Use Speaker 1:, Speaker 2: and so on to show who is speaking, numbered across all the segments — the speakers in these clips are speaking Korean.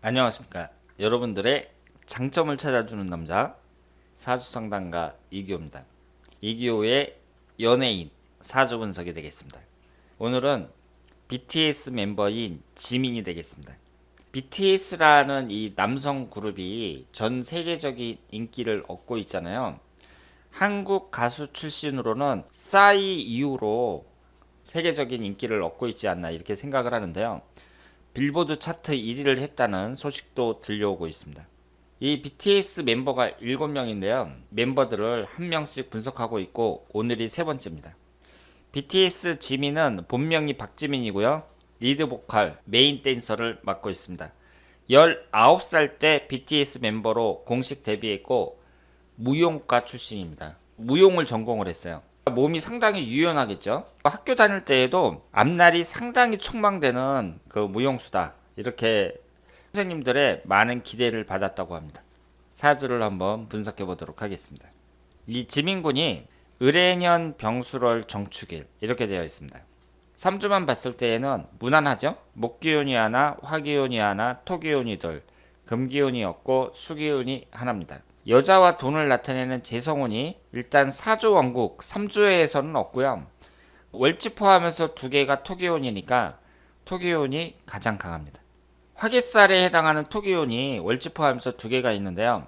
Speaker 1: 안녕하십니까. 여러분들의 장점을 찾아주는 남자 사주상담가 이기호입니다. 이기호의 연예인 사주 분석이 되겠습니다. 오늘은 BTS 멤버인 지민이 되겠습니다. BTS라는 이 남성 그룹이 전 세계적인 인기를 얻고 있잖아요. 한국 가수 출신으로는 싸이 이후로 세계적인 인기를 얻고 있지 않나 이렇게 생각을 하는데요. 빌보드 차트 1위를 했다는 소식도 들려오고 있습니다. 이 BTS 멤버가 7명인데요. 멤버들을 한 명씩 분석하고 있고 오늘이 세 번째입니다. BTS 지민은 본명이 박지민이고요. 리드 보컬, 메인 댄서를 맡고 있습니다. 19살 때 BTS 멤버로 공식 데뷔했고 무용과 출신입니다. 무용을 전공을 했어요. 몸이 상당히 유연하겠죠. 학교 다닐 때에도 앞날이 상당히 촉망되는 그 무용수다. 이렇게 선생님들의 많은 기대를 받았다고 합니다. 사주를 한번 분석해 보도록 하겠습니다. 이 지민군이 을해년 병술월 정축일 이렇게 되어 있습니다. 3주만 봤을 때에는 무난하죠. 목기운이 하나, 화기운이 하나, 토기운이 둘, 금기운이 없고 수기운이 하나입니다. 여자와 돈을 나타내는 재성운이 일단 사주 원국 3주에서는 없고요. 월지 포함해서 두 개가 토기운이니까 토기운이 가장 강합니다. 화개살에 해당하는 토기운이 월지 포함해서 두 개가 있는데요.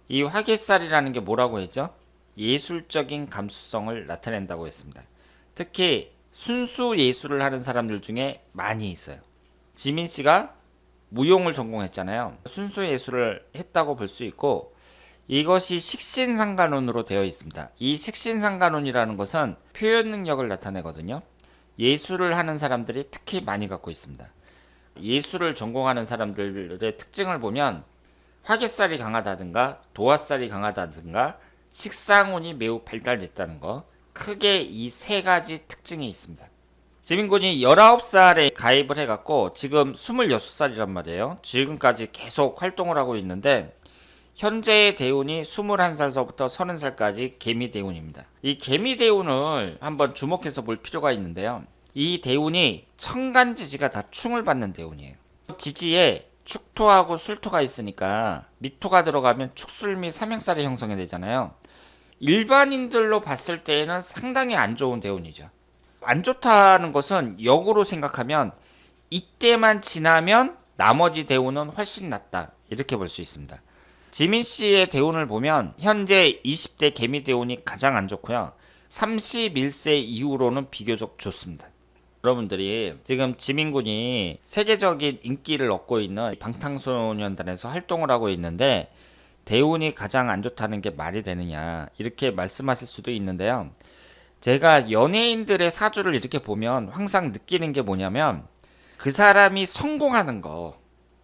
Speaker 1: 이 화개살이라는 게 뭐라고 했죠? 예술적인 감수성을 나타낸다고 했습니다. 특히 순수 예술을 하는 사람들 중에 많이 있어요. 지민 씨가 무용을 전공했잖아요. 순수 예술을 했다고 볼 수 있고 이것이 식신상간운으로 되어 있습니다. 이 식신상간운이라는 것은 표현 능력을 나타내거든요. 예술을 하는 사람들이 특히 많이 갖고 있습니다. 예술을 전공하는 사람들의 특징을 보면 화개살이 강하다든가 도화살이 강하다든가 식상운이 매우 발달됐다는 거, 크게 이 세 가지 특징이 있습니다. 지민군이 19살에 가입을 해갖고 지금 26살이란 말이에요. 지금까지 계속 활동을 하고 있는데 현재의 대운이 21살서부터 30살까지 개미대운입니다. 이 개미대운을 한번 주목해서 볼 필요가 있는데요. 이 대운이 천간지지가 다 충을 받는 대운이에요. 지지에 축토하고 술토가 있으니까 미토가 들어가면 축술미 삼형살이 형성이 되잖아요. 일반인들로 봤을 때에는 상당히 안 좋은 대운이죠. 안 좋다는 것은 역으로 생각하면 이때만 지나면 나머지 대운은 훨씬 낫다 이렇게 볼 수 있습니다. 지민 씨의 대운을 보면 현재 20대 개미 대운이 가장 안 좋고요. 31세 이후로는 비교적 좋습니다. 여러분들이 지금 지민 군이 세계적인 인기를 얻고 있는 방탄소년단에서 활동을 하고 있는데 대운이 가장 안 좋다는 게 말이 되느냐 이렇게 말씀하실 수도 있는데요. 제가 연예인들의 사주를 이렇게 보면 항상 느끼는 게 뭐냐면 그 사람이 성공하는 거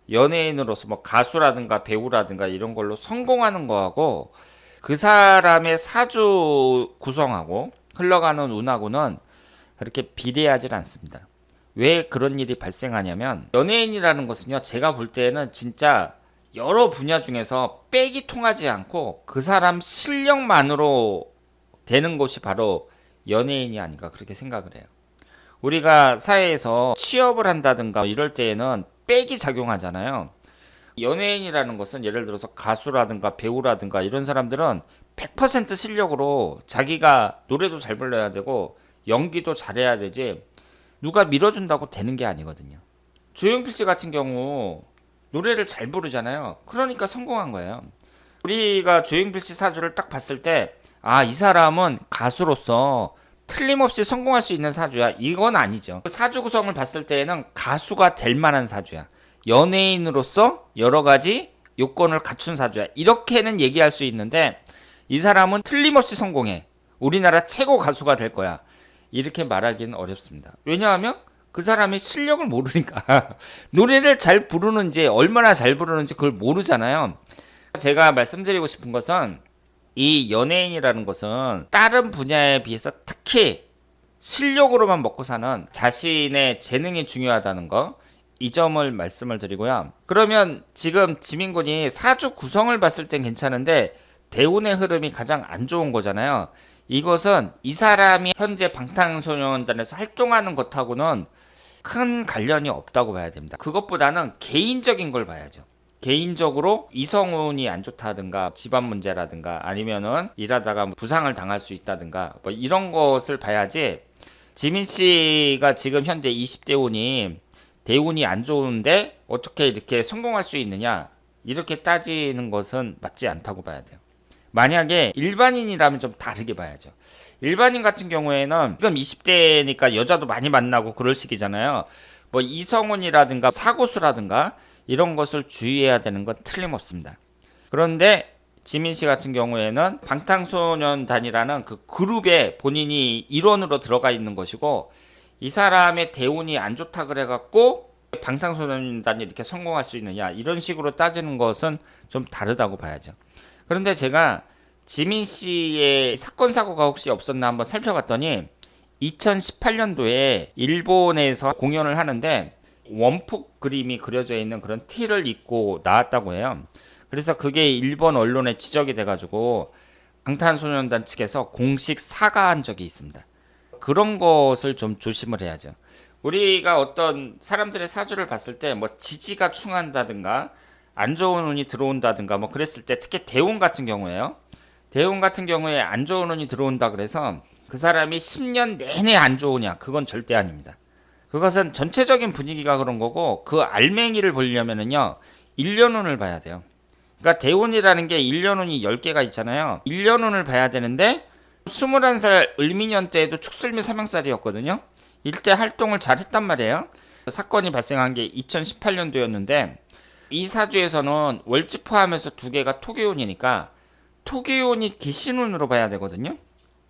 Speaker 1: 연예인으로서 뭐 가수라든가 배우라든가 이런 걸로 성공하는 거하고 그 사람의 사주 구성하고 흘러가는 운하고는 그렇게 비례하지 않습니다. 왜 그런 일이 발생하냐면 연예인이라는 것은요 제가 볼 때는 진짜 여러 분야 중에서 빽이 통하지 않고 그 사람 실력만으로 되는 것이 바로 연예인이 아닌가 그렇게 생각을 해요. 우리가 사회에서 취업을 한다든가 이럴 때에는 빽이 작용하잖아요. 연예인이라는 것은 예를 들어서 가수라든가 배우라든가 이런 사람들은 100% 실력으로 자기가 노래도 잘 불러야 되고 연기도 잘해야 되지 누가 밀어준다고 되는 게 아니거든요. 조용필 씨 같은 경우 노래를 잘 부르잖아요. 그러니까 성공한 거예요. 우리가 조용필 씨 사주를 딱 봤을 때 아, 이 사람은 가수로서 틀림없이 성공할 수 있는 사주야. 이건 아니죠. 사주 구성을 봤을 때에는 가수가 될 만한 사주야. 연예인으로서 여러 가지 요건을 갖춘 사주야. 이렇게는 얘기할 수 있는데 이 사람은 틀림없이 성공해. 우리나라 최고 가수가 될 거야. 이렇게 말하기는 어렵습니다. 왜냐하면 그 사람의 실력을 모르니까 노래를 잘 부르는지 얼마나 잘 부르는지 그걸 모르잖아요. 제가 말씀드리고 싶은 것은 이 연예인이라는 것은 다른 분야에 비해서 특히 실력으로만 먹고 사는 자신의 재능이 중요하다는 거, 이 점을 말씀을 드리고요. 그러면 지금 지민군이 사주 구성을 봤을 땐 괜찮은데 대운의 흐름이 가장 안 좋은 거잖아요. 이것은 이 사람이 현재 방탄소년단에서 활동하는 것하고는 큰 관련이 없다고 봐야 됩니다. 그것보다는 개인적인 걸 봐야죠. 개인적으로 이성운이 안 좋다든가 집안 문제라든가 아니면은 일하다가 부상을 당할 수 있다든가 뭐 이런 것을 봐야지. 지민 씨가 지금 현재 20대 운이 대운이 안 좋은데 어떻게 이렇게 성공할 수 있느냐 이렇게 따지는 것은 맞지 않다고 봐야 돼요. 만약에 일반인이라면 좀 다르게 봐야죠. 일반인 같은 경우에는 지금 20대니까 여자도 많이 만나고 그럴 시기잖아요. 뭐 이성운이라든가 사고수라든가 이런 것을 주의해야 되는 건 틀림없습니다. 그런데 지민 씨 같은 경우에는 방탄소년단이라는 그 그룹에 본인이 일원으로 들어가 있는 것이고, 이 사람의 대운이 안 좋다 그래갖고 방탄소년단이 이렇게 성공할 수 있느냐 이런 식으로 따지는 것은 좀 다르다고 봐야죠. 그런데 제가 지민 씨의 사건 사고가 혹시 없었나 한번 살펴봤더니 2018년도에 일본에서 공연을 하는데 원폭 그림이 그려져 있는 그런 티를 입고 나왔다고 해요. 그래서 그게 일본 언론에 지적이 돼가지고 방탄소년단 측에서 공식 사과한 적이 있습니다. 그런 것을 좀 조심을 해야죠. 우리가 어떤 사람들의 사주를 봤을 때 뭐 지지가 충한다든가 안 좋은 운이 들어온다든가 뭐 그랬을 때, 특히 대운 같은 경우에요. 대운 같은 경우에 안 좋은 운이 들어온다 그래서 그 사람이 10년 내내 안 좋으냐, 그건 절대 아닙니다. 그것은 전체적인 분위기가 그런 거고, 그 알맹이를 보려면은요 1년 운을 봐야 돼요. 그러니까 대운이라는 게 1년 운이 10개가 있잖아요. 1년 운을 봐야 되는데 21살 을미년 때에도 축술미 삼형살이었거든요. 이때 활동을 잘 했단 말이에요. 사건이 발생한 게 2018년도였는데 이 사주에서는 월지 포함해서 2개가 토기운이니까 토기운이 기신운으로 봐야 되거든요.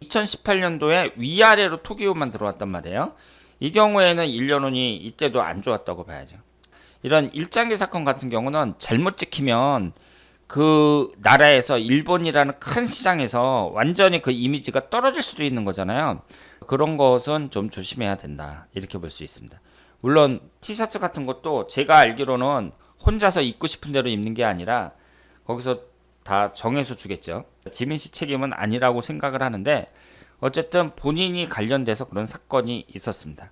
Speaker 1: 2018년도에 위아래로 토기운만 들어왔단 말이에요. 이 경우에는 1년운이 이때도 안 좋았다고 봐야죠. 이런 일장기 사건 같은 경우는 잘못 찍히면 그 나라에서, 일본이라는 큰 시장에서 완전히 그 이미지가 떨어질 수도 있는 거잖아요. 그런 것은 좀 조심해야 된다, 이렇게 볼 수 있습니다. 물론 티셔츠 같은 것도 제가 알기로는 혼자서 입고 싶은 대로 입는 게 아니라 거기서 다 정해서 주겠죠. 지민 씨 책임은 아니라고 생각을 하는데 어쨌든 본인이 관련돼서 그런 사건이 있었습니다.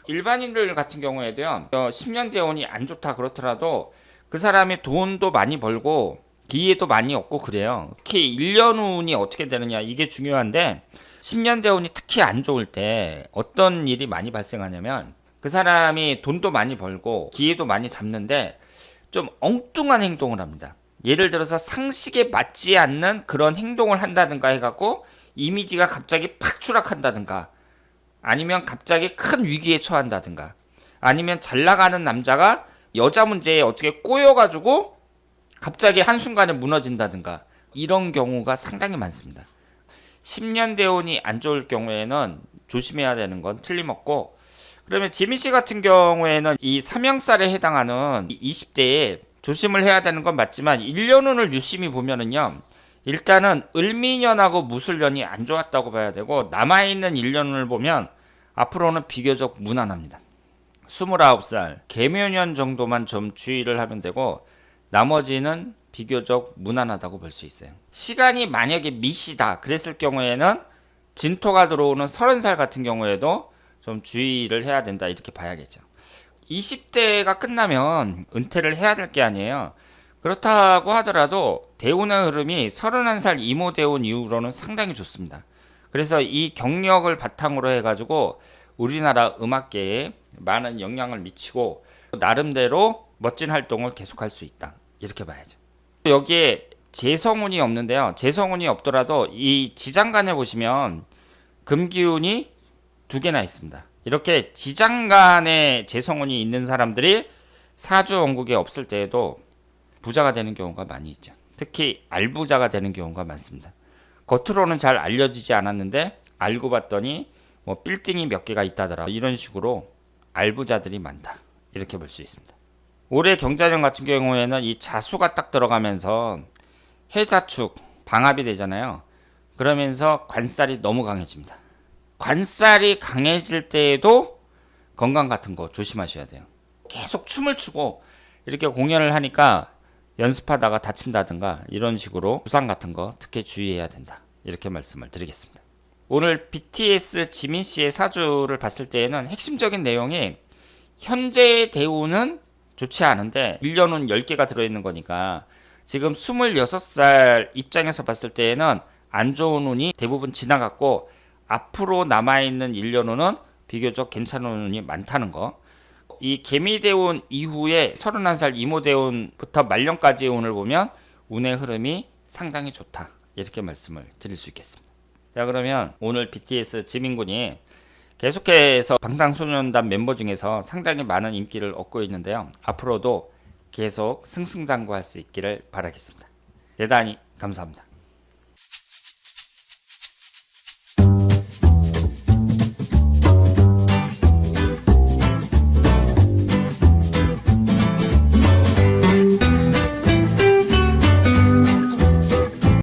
Speaker 1: 일반인들 같은 경우에도요, 10년 대운이 안 좋다 그렇더라도 그 사람이 돈도 많이 벌고 기회도 많이 얻고 그래요. 특히 1년 운이 어떻게 되느냐 이게 중요한데, 10년 대운이 특히 안 좋을 때 어떤 일이 많이 발생하냐면 그 사람이 돈도 많이 벌고 기회도 많이 잡는데 좀 엉뚱한 행동을 합니다. 예를 들어서 상식에 맞지 않는 그런 행동을 한다든가 해갖고 이미지가 갑자기 팍 추락한다든가, 아니면 갑자기 큰 위기에 처한다든가, 아니면 잘 나가는 남자가 여자 문제에 어떻게 꼬여가지고 갑자기 한순간에 무너진다든가, 이런 경우가 상당히 많습니다. 10년 대운이 안 좋을 경우에는 조심해야 되는 건 틀림없고, 그러면 지민 씨 같은 경우에는 이 삼형살에 해당하는 20대에 조심을 해야 되는 건 맞지만 1년운을 유심히 보면은요, 일단은 을미년하고 무술년이 안 좋았다고 봐야 되고, 남아있는 1년운을 보면 앞으로는 비교적 무난합니다. 29살 개묘년 정도만 좀 주의를 하면 되고 나머지는 비교적 무난하다고 볼 수 있어요. 시간이 만약에 미시다 그랬을 경우에는 진토가 들어오는 30살 같은 경우에도 좀 주의를 해야 된다, 이렇게 봐야겠죠. 20대가 끝나면 은퇴를 해야 될 게 아니에요. 그렇다고 하더라도 대운의 흐름이 31살 이모 대운 이후로는 상당히 좋습니다. 그래서 이 경력을 바탕으로 해가지고 우리나라 음악계에 많은 영향을 미치고 나름대로 멋진 활동을 계속할 수 있다, 이렇게 봐야죠. 여기에 재성운이 없는데요, 재성운이 없더라도 이 지장간에 보시면 금기운이 2개나 있습니다. 이렇게 지장간에 재성운이 있는 사람들이 사주 원국에 없을 때에도 부자가 되는 경우가 많이 있죠. 특히 알부자가 되는 경우가 많습니다. 겉으로는 잘 알려지지 않았는데 알고 봤더니 뭐 빌딩이 몇 개가 있다더라, 이런 식으로 알부자들이 많다, 이렇게 볼 수 있습니다. 올해 경자년 같은 경우에는 이 자수가 딱 들어가면서 해자축 방합이 되잖아요. 그러면서 관살이 너무 강해집니다. 관살이 강해질 때에도 건강 같은 거 조심하셔야 돼요. 계속 춤을 추고 이렇게 공연을 하니까 연습하다가 다친다든가 이런 식으로 부상 같은 거 특히 주의해야 된다, 이렇게 말씀을 드리겠습니다. 오늘 BTS 지민 씨의 사주를 봤을 때에는 핵심적인 내용이 현재의 대운은 좋지 않은데 1년운 10개가 들어있는 거니까 지금 26살 입장에서 봤을 때에는 안 좋은 운이 대부분 지나갔고 앞으로 남아있는 1년운은 비교적 괜찮은 운이 많다는 거. 이 개미대운 이후에 31살 이모대운부터 말년까지의 운을 보면 운의 흐름이 상당히 좋다. 이렇게 말씀을 드릴 수 있겠습니다. 자, 그러면 오늘 BTS 지민군이 계속해서 방탄소년단 멤버 중에서 상당히 많은 인기를 얻고 있는데요. 앞으로도 계속 승승장구할 수 있기를 바라겠습니다. 대단히 감사합니다.